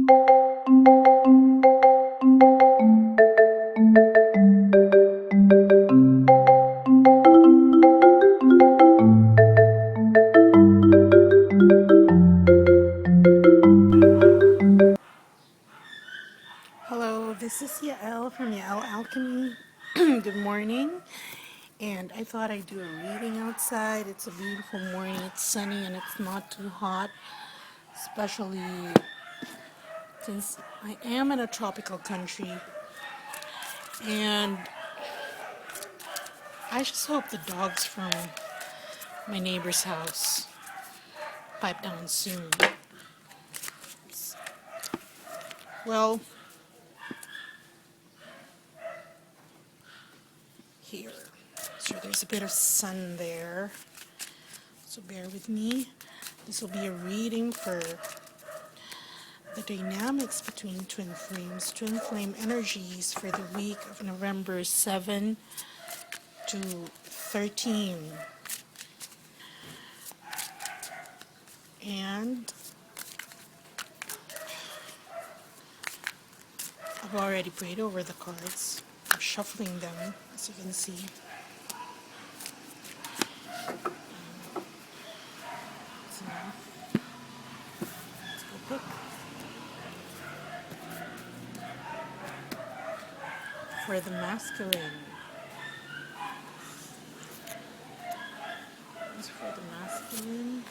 Hello, this is Yael from Yael Alchemy. Good morning. And I thought I'd do a reading outside. It's a beautiful morning. It's sunny and it's not too hot, especially since I am in a tropical country. And I just hope the dogs from my neighbor's house pipe down soon. Well, here. So there's a bit of sun there. So bear with me. This will be a reading for the dynamics between twin flames, twin flame energies for the week of November 7 to 13. And I've already prayed over the cards. I'm shuffling them, as you can see. So, let's go pick. For the masculine. This is for the masculine.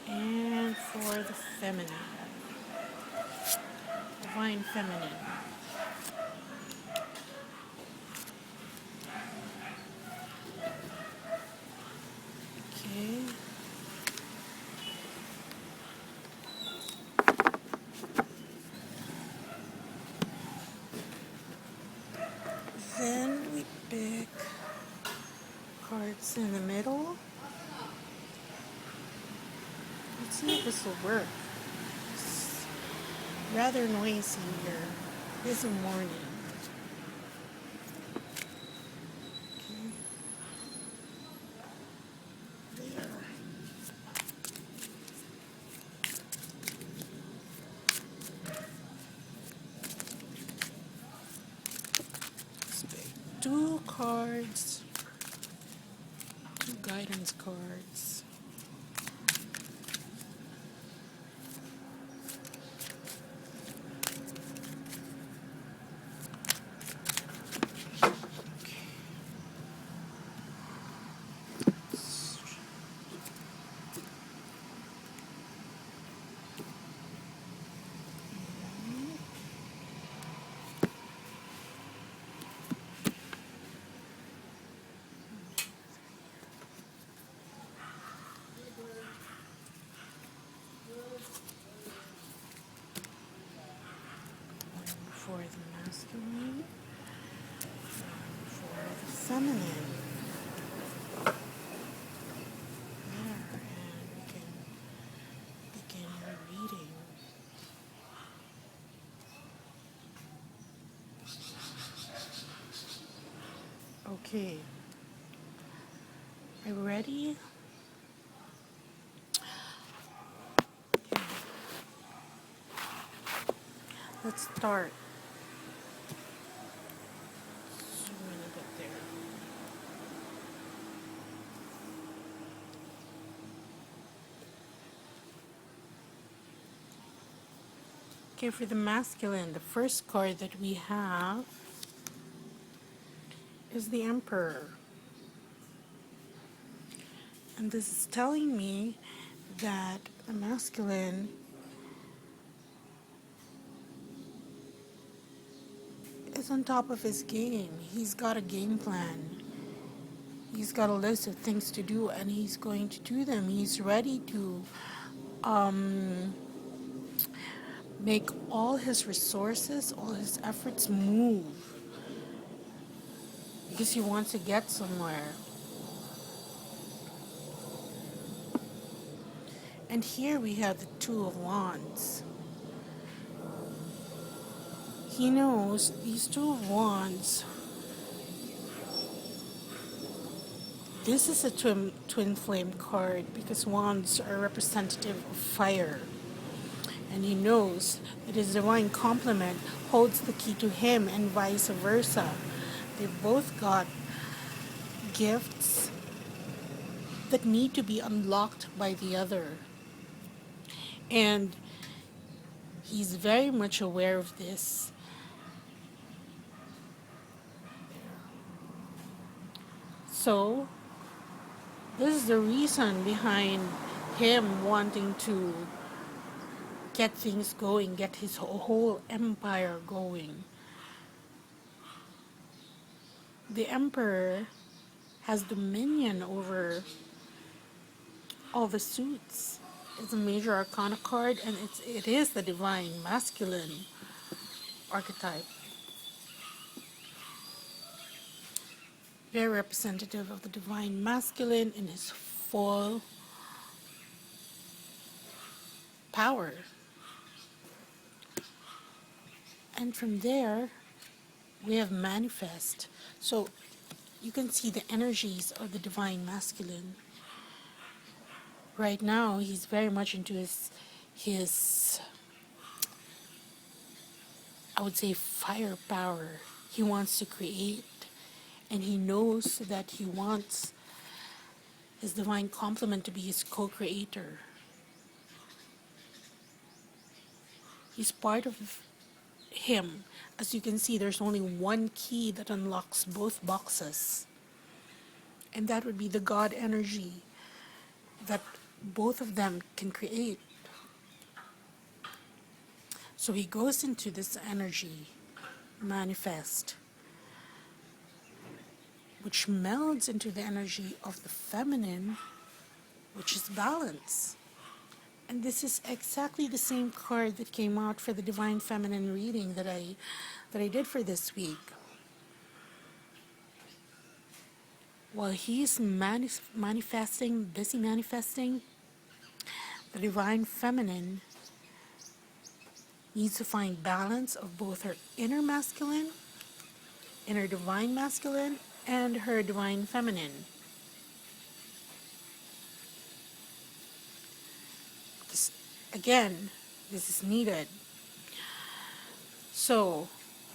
And for the feminine. Divine feminine. Okay. Then we pick cards in the middle. Let's see if this will work. It's rather noisy here. It's a morning. Okay. There. Let's pick two cards, two guidance cards. For the masculine, for the feminine. There, and we can begin your reading. Okay. Are you ready? Okay. Let's start. Zoom in a bit there. Okay, for the masculine, the first card that we have is the Emperor. And this is telling me that the masculine is on top of his game. He's got a game plan. He's got a list of things to do and he's going to do them. He's ready to make all his resources, all his efforts move because he wants to get somewhere. And here we have the Two of Wands. He knows these Two of Wands, this is a twin flame card because wands are representative of fire. And he knows that his divine complement holds the key to him and vice versa. They've both got gifts that need to be unlocked by the other. And he's very much aware of this. So, this is the reason behind him wanting to get things going, get his whole empire going. The Emperor has dominion over all the suits. It's a major arcana card, and it is the divine masculine archetype. Very representative of the divine masculine in his full power. And from there, we have manifest. So you can see the energies of the divine masculine. Right now, he's very much into his I would say firepower. He wants to create, and he knows that he wants his divine complement to be his co-creator. He's part of him. As you can see, there's only one key that unlocks both boxes, and that would be the God energy that both of them can create. So he goes into this energy, manifest, which melds into the energy of the feminine, which is balance. And this is exactly the same card that came out for the Divine Feminine reading that I did for this week. While he's manifesting, busy manifesting, the Divine Feminine needs to find balance of both her inner masculine, inner divine masculine, and her divine feminine. This is needed. So,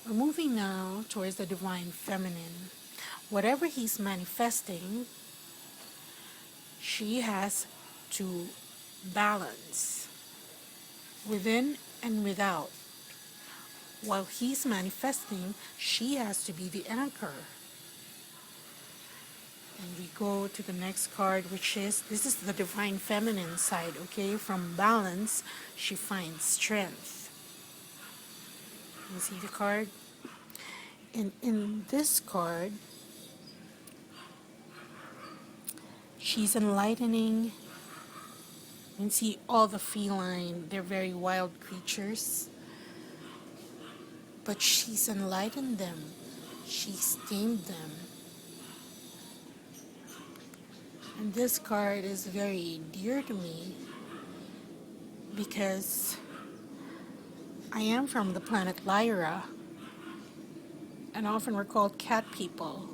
we're moving now towards the divine feminine. Whatever he's manifesting, she has to balance within and without. While he's manifesting, she has to be the anchor. And we go to the next card, which is, this is the divine feminine side, okay? From balance, she finds strength. You see the card? And in this card, she's enlightening. You can see all the feline, they're very wild creatures. But she's enlightened them. She's tamed them. And this card is very dear to me because I am from the planet Lyra, and often we're called cat people.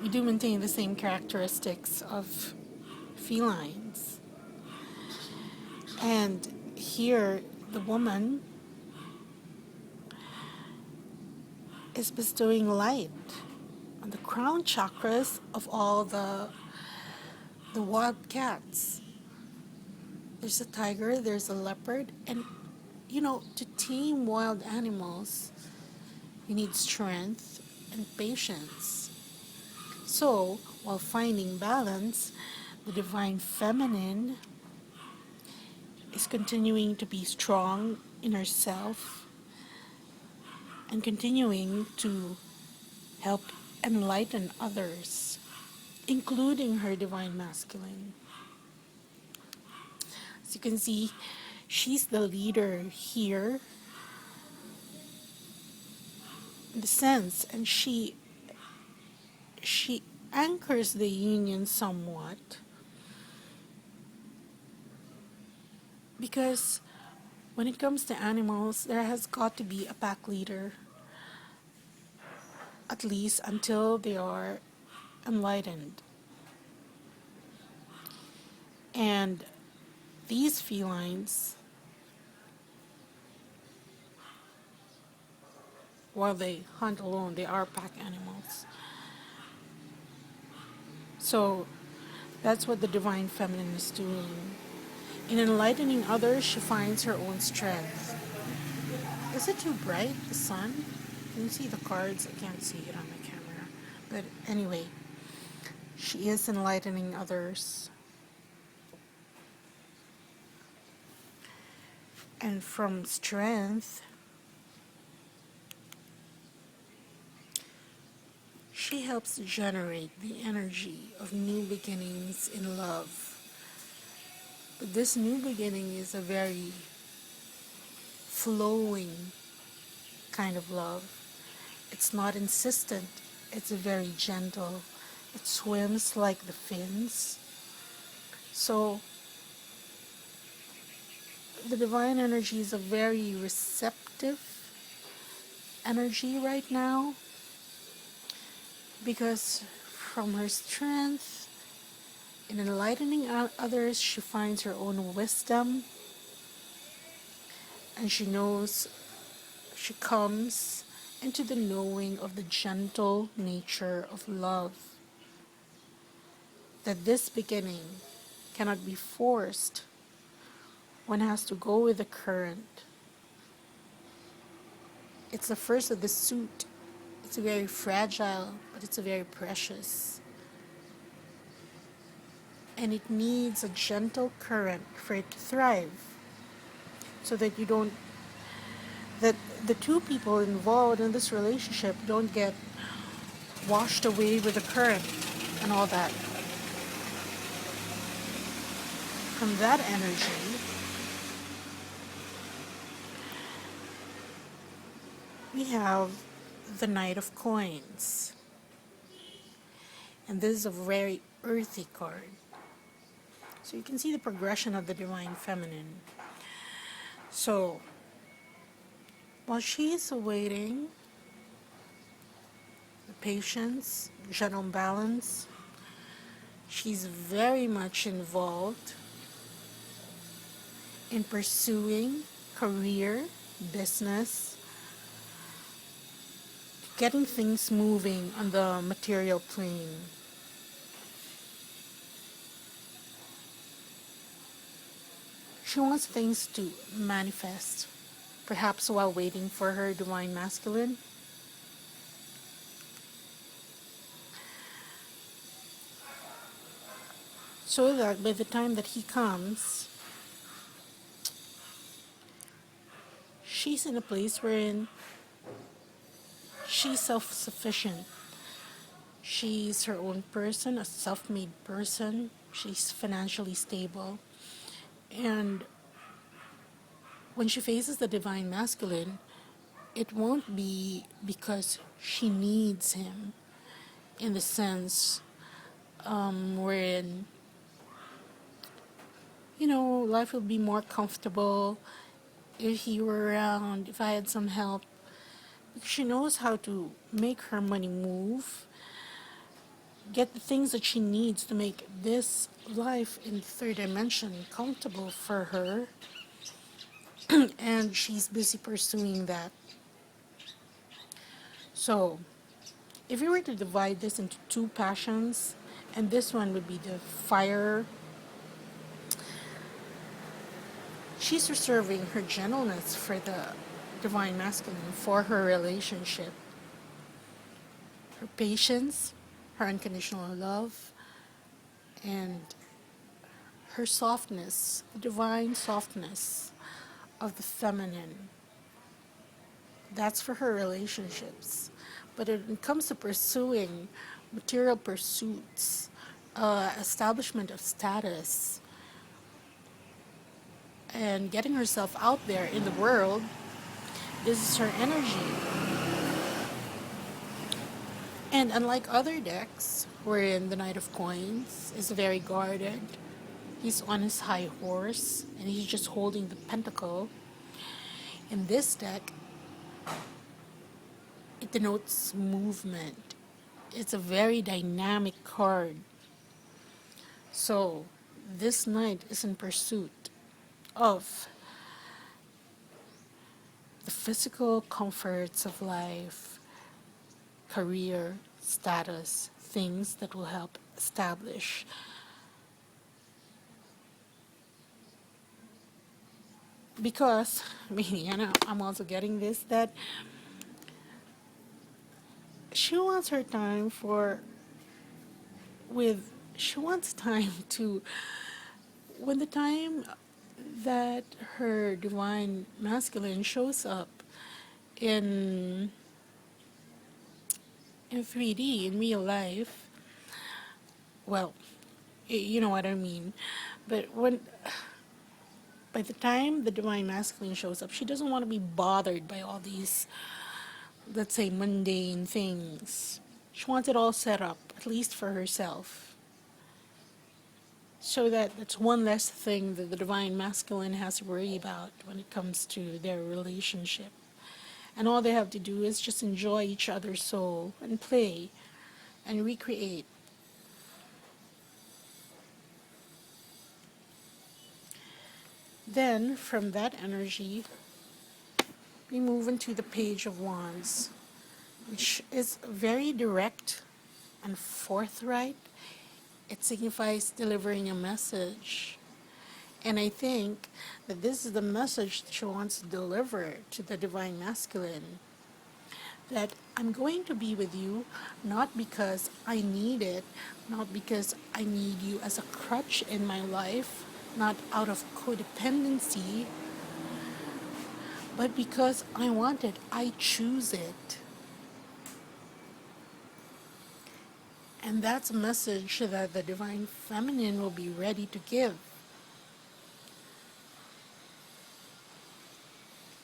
We do maintain the same characteristics of felines. And here, the woman is bestowing light on the crown chakras of all the wild cats. There's a tiger, there's a leopard, and to tame wild animals, you need strength and patience. So, while finding balance, the divine feminine is continuing to be strong in herself and continuing to help enlighten others, including her divine masculine. As you can see, she's the leader here in the sense, and she anchors the union somewhat, because when it comes to animals, there has got to be a pack leader, at least until they are enlightened. And these felines, while they hunt alone, they are pack animals. So that's what the divine feminine is doing. In enlightening others, she finds her own strength. Is it too bright, the sun? Can you see the cards? I can't see it on the camera. But anyway, she is enlightening others. And from strength, she helps generate the energy of new beginnings in love. But this new beginning is a very flowing kind of love. It's not insistent, it's very gentle. It swims like the fins. So the divine energy is a very receptive energy right now, because from her strength in enlightening others, she finds her own wisdom, and she knows, she comes into the knowing of the gentle nature of love, that this beginning cannot be forced. One has to go with the current. It's the first of the suit. It's very fragile, but it's very precious. And it needs a gentle current for it to thrive, so that that the two people involved in this relationship don't get washed away with the current and all that. From that energy, we have the Knight of Coins. And this is a very earthy card. So you can see the progression of the divine feminine. So while she is awaiting the patience, gentle balance, she's very much involved in pursuing career, business, getting things moving on the material plane. She wants things to manifest, perhaps while waiting for her divine masculine. So that by the time that he comes, she's in a place wherein she's self-sufficient. She's her own person, a self-made person. She's financially stable. And when she faces the divine masculine, it won't be because she needs him, in the sense wherein, life would be more comfortable if he were around, if I had some help. She knows how to make her money move, get the things that she needs to make this life in third dimension comfortable for her. And she's busy pursuing that. So if you were to divide this into two passions, and this one would be the fire, she's reserving her gentleness for the divine masculine, for her relationship. Her patience, her unconditional love, and her softness, the divine softness of the feminine. That's for her relationships. But when it comes to pursuing material pursuits, establishment of status, and getting herself out there in the world, this is her energy. And unlike other decks, wherein the Knight of Coins is very guarded, he's on his high horse, and he's just holding the pentacle. In this deck, it denotes movement. it's a very dynamic card. So this knight is in pursuit of the physical comforts of life, career, status, things that will help establish. Because, meaning, and I'm also getting this, that she wants her time she wants time to, when the time that her divine masculine shows up in in 3D, in real life, well, you know what I mean. But by the time the divine masculine shows up, she doesn't want to be bothered by all these, let's say, mundane things. She wants it all set up, at least for herself. So that's one less thing that the divine masculine has to worry about when it comes to their relationship. And all they have to do is just enjoy each other's soul and play and recreate. Then, from that energy, we move into the Page of Wands, which is very direct and forthright. It signifies delivering a message. And I think that this is the message that she wants to deliver to the divine masculine. That I'm going to be with you not because I need it, not because I need you as a crutch in my life, not out of codependency, but because I want it, I choose it. And that's a message that the divine feminine will be ready to give.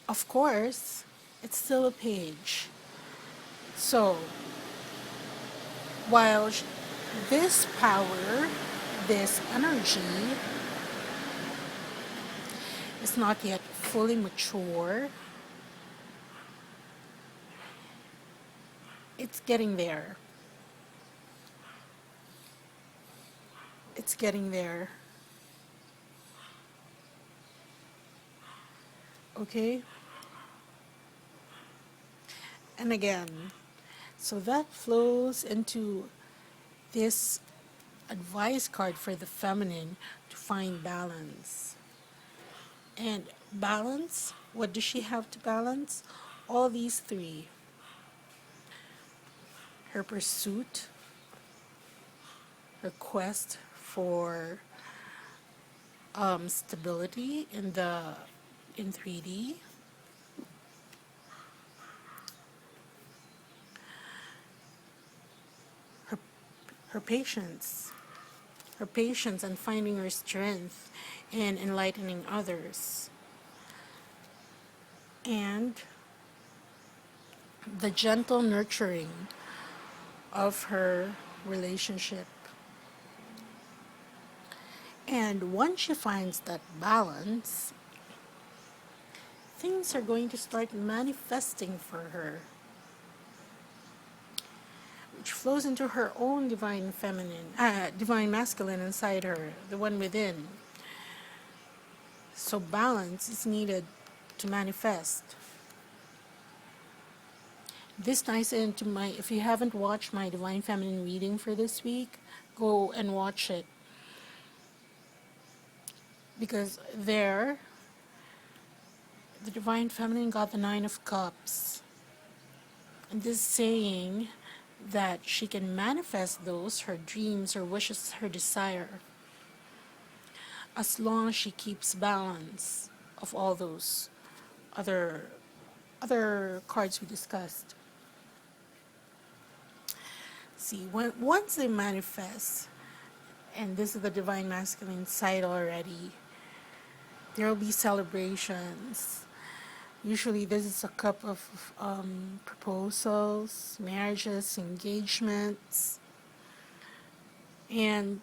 Of course, it's still a page. So, while this power, this energy is not yet fully mature, it's getting there. It's getting there. Okay? And again, so that flows into this advice card for the feminine to find balance. And balance, what does she have to balance? All these three. Her pursuit, her quest for stability in 3D, her patience, and finding her strength in enlightening others, and the gentle nurturing of her relationship. And once she finds that balance, things are going to start manifesting for her, which flows into her own divine feminine, divine masculine inside her, the one within. So balance is needed to manifest. This ties into if you haven't watched my divine feminine reading for this week, go and watch it. Because there, the divine feminine got the 9 of Cups. And this saying that she can manifest those, her dreams, her wishes, her desire, as long as she keeps balance of all those other cards we discussed. See, once they manifest, and this is the divine masculine side already, there will be celebrations. Usually this is a cup of proposals, marriages, engagements, and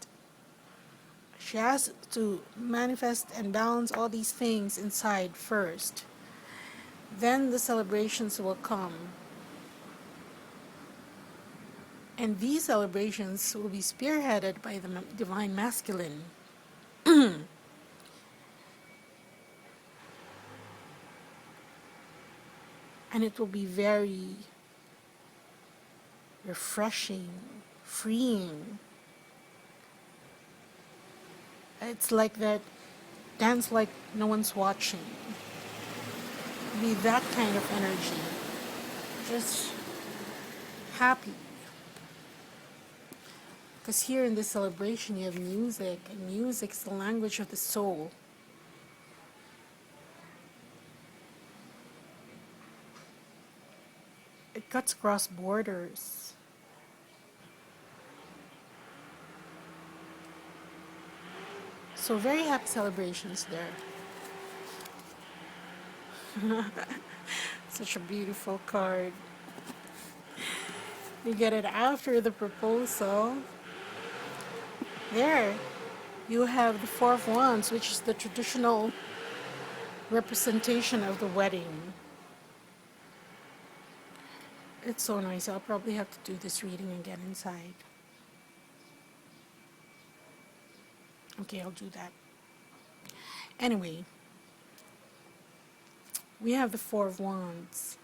she has to manifest and balance all these things inside first. Then the celebrations will come. And these celebrations will be spearheaded by the divine masculine. And it will be very refreshing, freeing. It's like that dance like no one's watching. Be that kind of energy. Just happy. Because here in this celebration you have music, and music's the language of the soul. It cuts across borders. So very happy celebrations there. Such a beautiful card. You get it after the proposal. There, you have the Four of Wands, which is the traditional representation of the wedding. It's so nice. I'll probably have to do this reading again inside. Okay, I'll do that. Anyway, we have the Four of Wands,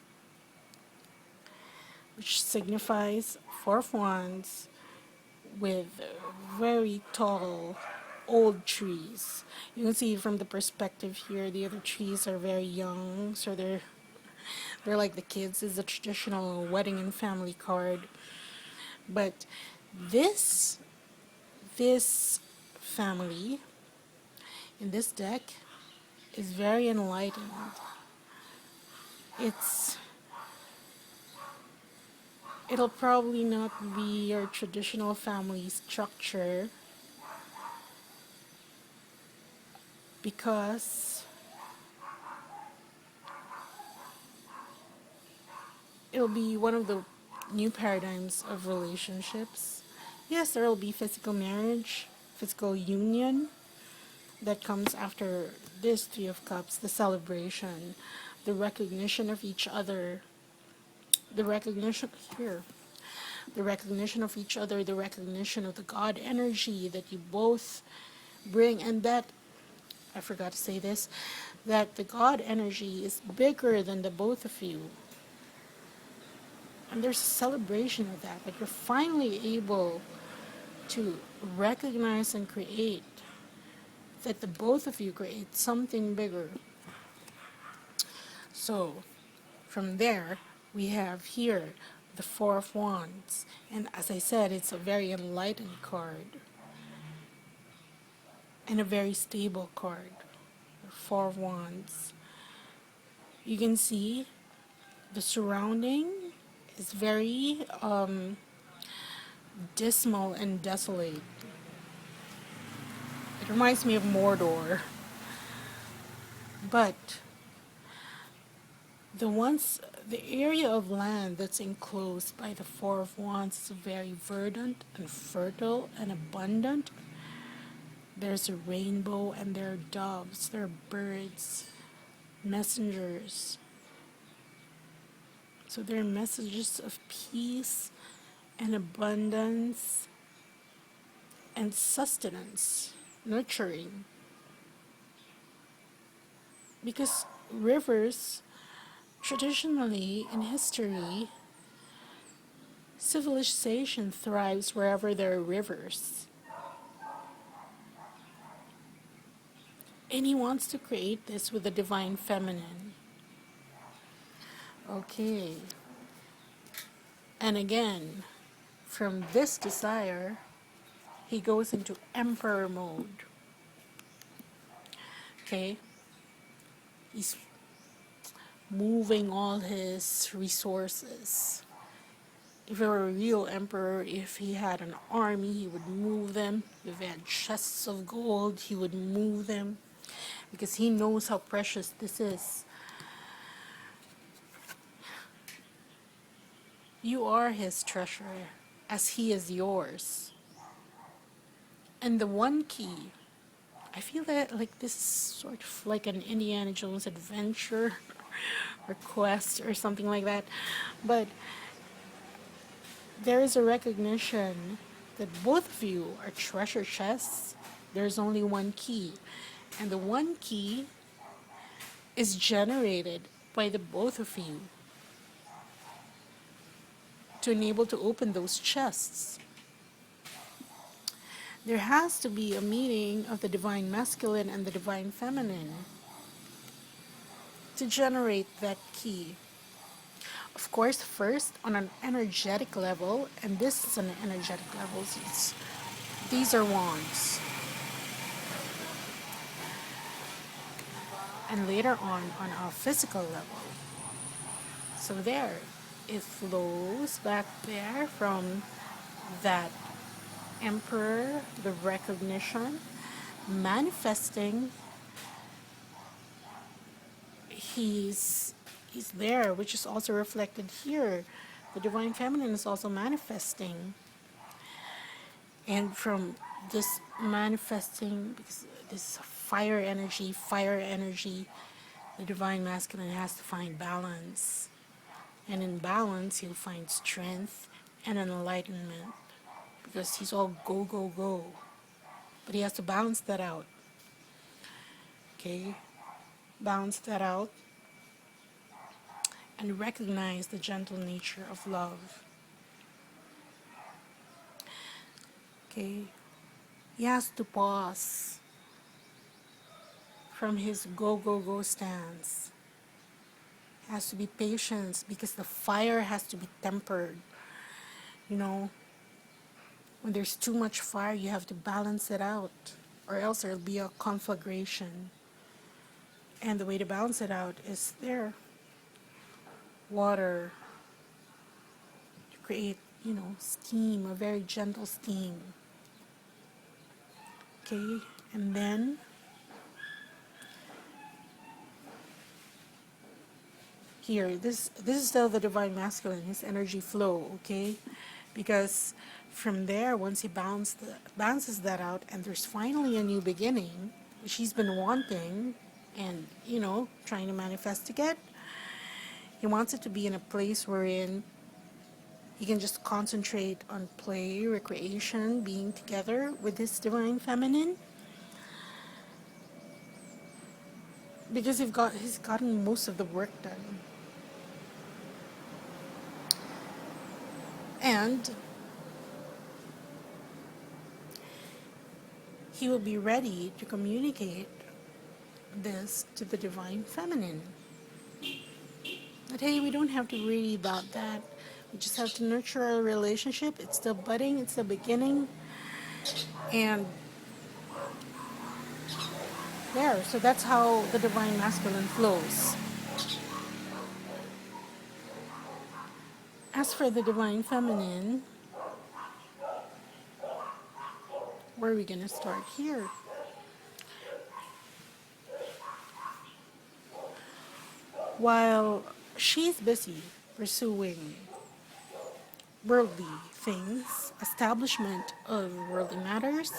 which signifies Four of Wands with very tall, old trees. You can see from the perspective here, the other trees are very young, so they're like the kids. Is a traditional wedding and family card. But this family in this deck is very enlightened. It'll probably not be your traditional family structure, because it'll be one of the new paradigms of relationships. Yes, there will be physical marriage, physical union that comes after this Three of Cups, the celebration, the recognition of each other, the recognition here, the recognition of each other, the recognition of the God energy that you both bring, and that, I forgot to say this, that the God energy is bigger than the both of you. And there's a celebration of that. Like, you're finally able to recognize and create that the both of you create something bigger. So, from there, we have here the Four of Wands. And as I said, it's a very enlightened card. And a very stable card. Four of Wands. You can see the surrounding is very dismal and desolate. It reminds me of Mordor. But the area of land that's enclosed by the Four of Wands is very verdant and fertile and abundant. There's a rainbow, and there are doves, there are birds, messengers. So there are messages of peace and abundance and sustenance, nurturing. Because rivers, traditionally in history, civilization thrives wherever there are rivers. And he wants to create this with the divine feminine. Okay. And again, from this desire, he goes into emperor mode. Okay? He's moving all his resources. If he were a real emperor, if he had an army, he would move them. If he had chests of gold, he would move them. Because he knows how precious this is. You are his treasure, as he is yours. And the one key, I feel that like this is sort of like an Indiana Jones adventure or quest or something like that. But there is a recognition that both of you are treasure chests. There's only one key, and the one key is generated by the both of you to enable to open those chests. There has to be a meeting of the divine masculine and the divine feminine to generate that key. Of course, first on an energetic level, and this is an energetic level, these are wands. And later on a physical level. So there, it flows back there from that emperor, the recognition, manifesting. He's there, which is also reflected here. The divine feminine is also manifesting. And from this manifesting, because this fire energy, the divine masculine has to find balance. And in balance, he'll find strength and an enlightenment. Because he's all go, go, go. But he has to balance that out. Okay? Balance that out. And recognize the gentle nature of love. Okay? He has to pause from his go, go, go stance. Has to be patient because the fire has to be tempered. You know, when there's too much fire, you have to balance it out, or else there'll be a conflagration. And the way to balance it out is there. Water to create, steam, a very gentle steam. Okay, and then here, this is still the divine masculine, his energy flow, okay? Because from there, once he balances that out, and there's finally a new beginning, which he's been wanting and, trying to manifest to get, he wants it to be in a place wherein he can just concentrate on play, recreation, being together with his divine feminine. Because he's gotten most of the work done. And he will be ready to communicate this to the divine feminine. But hey, we don't have to worry about that. We just have to nurture our relationship. It's still budding, it's the beginning. And there, so that's how the divine masculine flows. As for the divine feminine, where are we going to start here? While she's busy pursuing worldly things, establishment of worldly matters,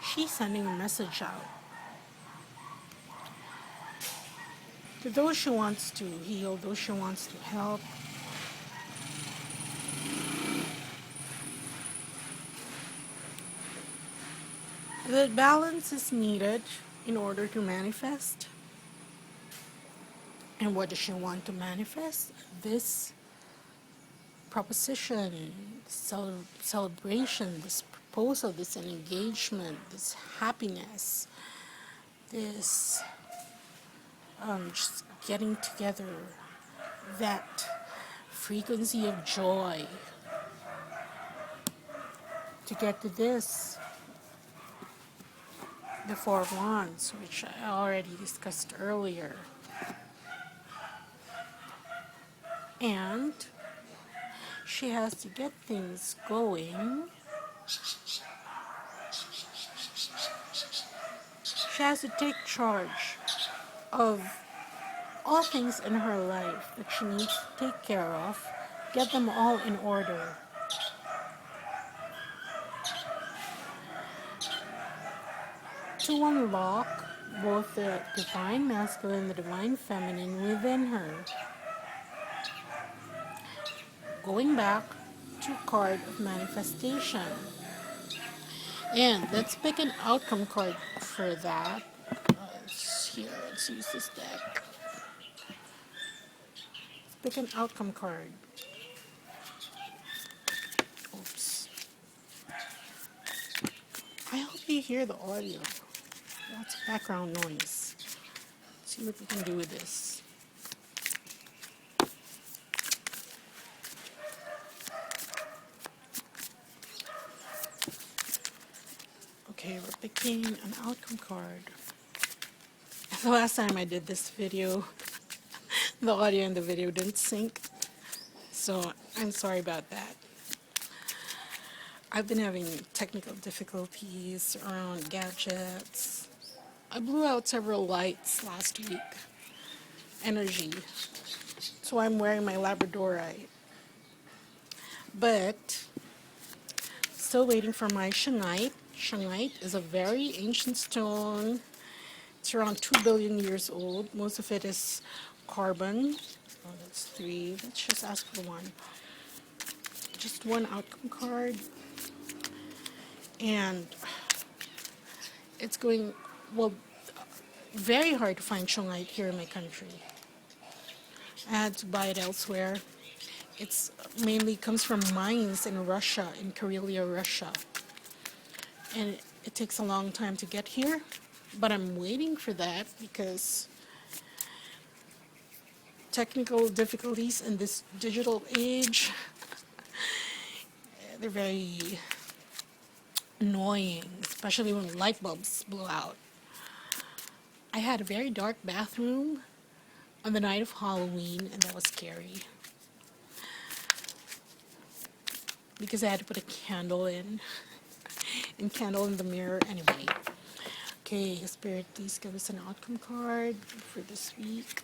she's sending a message out to those she wants to heal, those she wants to help. The balance is needed in order to manifest. And what does she want to manifest? This proposition, celebration, this proposal, this engagement, this happiness, this just getting together, that frequency of joy. To get to this, the Four of Wands, which I already discussed earlier. And she has to get things going. She has to take charge of all things in her life that she needs to take care of, get them all in order. To unlock both the divine masculine and the divine feminine within her. going back to card of manifestation. And let's pick an outcome card for that. Here, let's use this deck. Let's pick an outcome card. Oops. I hope you hear the audio. Lots of background noise. Let's see what we can do with this. Okay, we're picking an outcome card. The last time I did this video, the audio and the video didn't sync, so I'm sorry about that. I've been having technical difficulties around gadgets. I blew out several lights last week. Energy. So I'm wearing my labradorite. But still waiting for my shungite. Shungite is a very ancient stone. It's around 2 billion years old. Most of it is carbon. Oh, that's 3. Let's just ask for 1. Just 1 outcome card. And it's going, well, very hard to find shungite here in my country. I had to buy it elsewhere. It's mainly comes from mines in Russia, in Karelia, Russia. And it takes a long time to get here, but I'm waiting for that because technical difficulties in this digital age, they're very annoying, especially when light bulbs blow out. I had a very dark bathroom on the night of Halloween, and that was scary. Because I had to put a candle in, and candle in the mirror anyway. Okay, Spirit, please give us an outcome card for this week.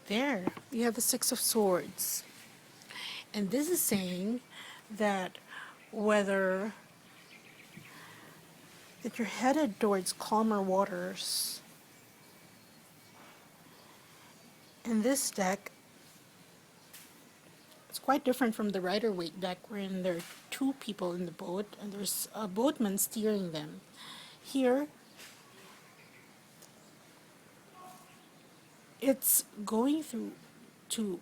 There, we have the 6 of Swords. And this is saying that whether that you're headed towards calmer waters. In this deck, it's quite different from the Rider-Waite deck, wherein there are 2 people in the boat and there's a boatman steering them. Here, it's going through to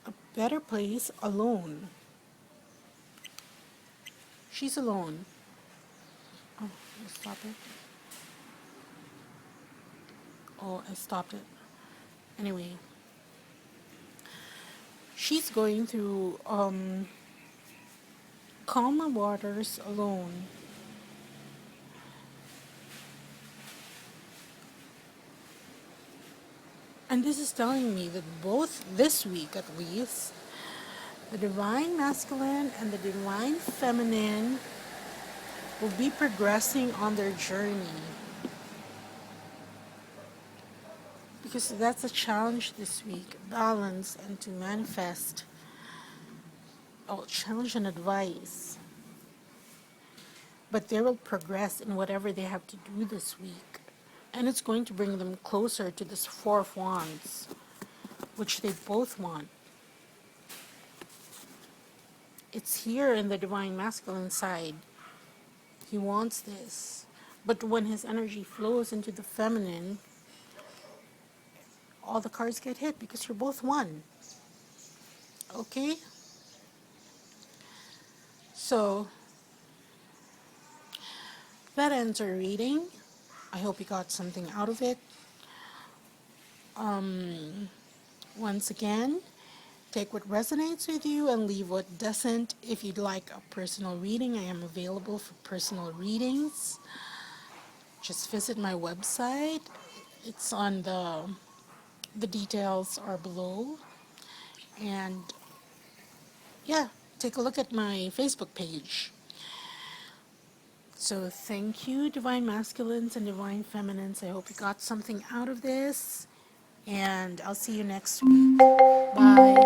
a better place alone. She's alone. Oh, stop it. Oh, I stopped it. Anyway, she's going through calmer waters alone. And this is telling me that both this week, at least, the divine masculine and the divine feminine will be progressing on their journey. Because that's a challenge this week, balance and to manifest. Oh, challenge and advice. But they will progress in whatever they have to do this week. And it's going to bring them closer to this 4 of Wands, which they both want. It's here in the divine masculine side. He wants this. But when his energy flows into the feminine, all the cards get hit because you're both 1. Okay? So, that ends our reading. I hope you got something out of it. Once again, take what resonates with you and leave what doesn't. If you'd like a personal reading, I am available for personal readings. Just visit my website. It's on the details are below. And yeah, take a look at my Facebook page. So thank you, Divine Masculines and Divine Feminines. I hope you got something out of this. And I'll see you next week. Bye.